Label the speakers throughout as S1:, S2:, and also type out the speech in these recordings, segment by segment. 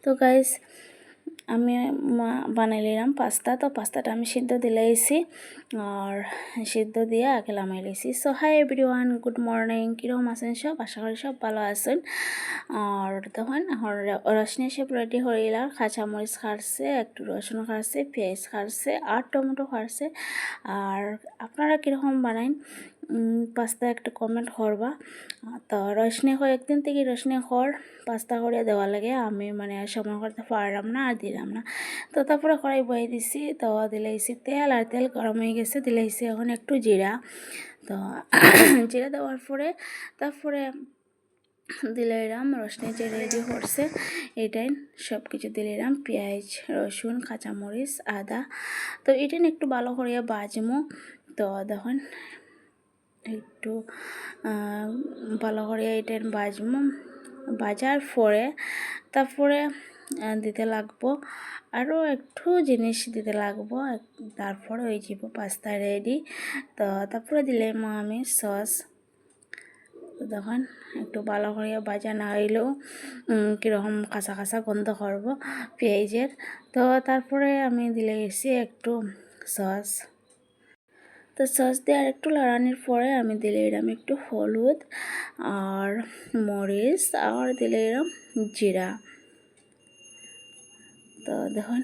S1: তো গাইস আমি বানাই নিলাম পাস্তা। তো পাস্তাটা আমি সিদ্ধ দিলাইছি আর সিদ্ধ দিয়ে আগে নামাই লাইছি। So hi everyone, good morning. কীরকম আছেন সব? আশা করি সব ভালো আছেন। আর তখন রসনি সব রেডি হইলা, কাঁচামরিচ খাড়ছে, একটু রসুন খাড়ছে, পেঁয়াজ খাড়ছে আর টমেটো খাড়ছে। আর আপনারা কীরকম বানাইন পাস্তা একটু কমেন্ট করবা। তো রসনি হয় একদিন থেকে রসনি খড় পাস্তা করে দেওয়া লাগে, আমি মানে সময় করতে পারলাম না আর দিলাম না। তো তারপরে কড়াই বয়ে দিছি, তো দিলাইছি তেল, আর তেল গরম হয়ে গেছে দিলাইছি এখন একটু জিরা। তো জিরা দেওয়ার পরে তারপরে দিলাম রসুন যে রেডি করছে এটাই সব কিছু দিলাম, পেঁয়াজ, রসুন, কাঁচামরিচ, আদা। তো এটাই একটু ভালো করে বাজমো। তো দেখুন একটু ভালো করে এটাই বাজমো, বাজার পরে তারপরে দিতে লাগবো আরও একটু জিনিস দিতে লাগবো, তারপরে ওই যাব পাস্তা রেডি। তো তারপরে দিলাম আমি সস। তখন একটু ভালো করে ভাজা না হইলেও কীরকম কাঁচা কাঁচা গন্ধ করবো পেঁয়াজের। তো তারপরে আমি দিলে এসে একটু সস। তো সস দিয়ে আর একটু লড়ানোর পরে আমি দিলে এরম একটু হলুদ আর মরিচ আর দিলে এরম জিরা। তো দেখুন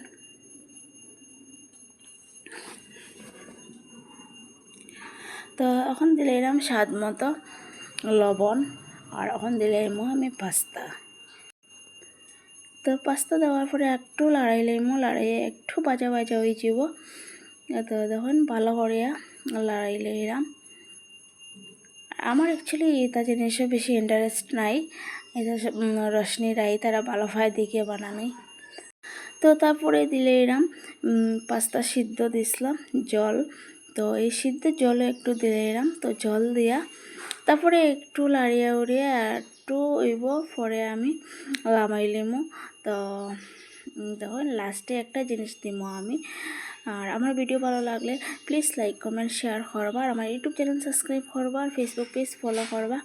S1: তো এখন দিলে এরম স্বাদ মতো লবণ, আর এখন দিলে আমি পাস্তা। তো পাস্তা দেওয়ার পরে একটু লড়াইলামো, লড়াইয়ে একটু ভাজা ভাজা হয়ে যাব। তো দেখুন ভালো করিয়া লড়াইলে এরাম। আমার অ্যাকচুয়ালি এটা জিনিসও বেশি ইন্টারেস্ট নাই, এটা রসনি রাই তারা ভালো হয় দিকে বানানি। তো তারপরে দিলে এরাম পাস্তা সিদ্ধ দিছিলাম জল। তো এই সিদ্ধ জলে একটু দিলে এরাম, তো জল দিয়া তারপরে একটু লাড়িয়া উড়িয়ে একটু উইব পরে আমি লামাইলিমো। তো দেখুন লাস্টে একটা জিনিস দিব আমি। আর আমার ভিডিও ভালো লাগলে প্লিজ লাইক কমেন্ট শেয়ার করবা, আর আমার ইউটিউব চ্যানেল সাবস্ক্রাইব করবা, আর ফেসবুক পেজ ফলো করবা।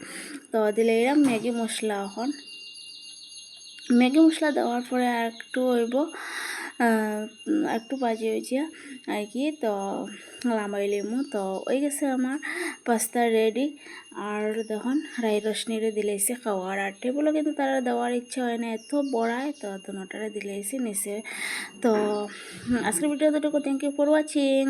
S1: তো দিলে এরাম ম্যাগি মশলা। এখন ম্যাগি মশলা দেওয়ার পরে একটু হইব, একটু বাজে হয়েছে আর কি। তো লামাইলিমু। তো ওই গেছে আমার পাস্তা রেডি। আর দেখুন রাই রসনিরে দিলেছি খাওয়ার, আর টেবলও কিন্তু তারা দেওয়ার ইচ্ছা হয় না, এত বড়ায়। তো দুটারে দিলেছি নিচে। তো আজকের ভিডিও দুটোকে থ্যাংক ইউ ফর ওয়াচিং।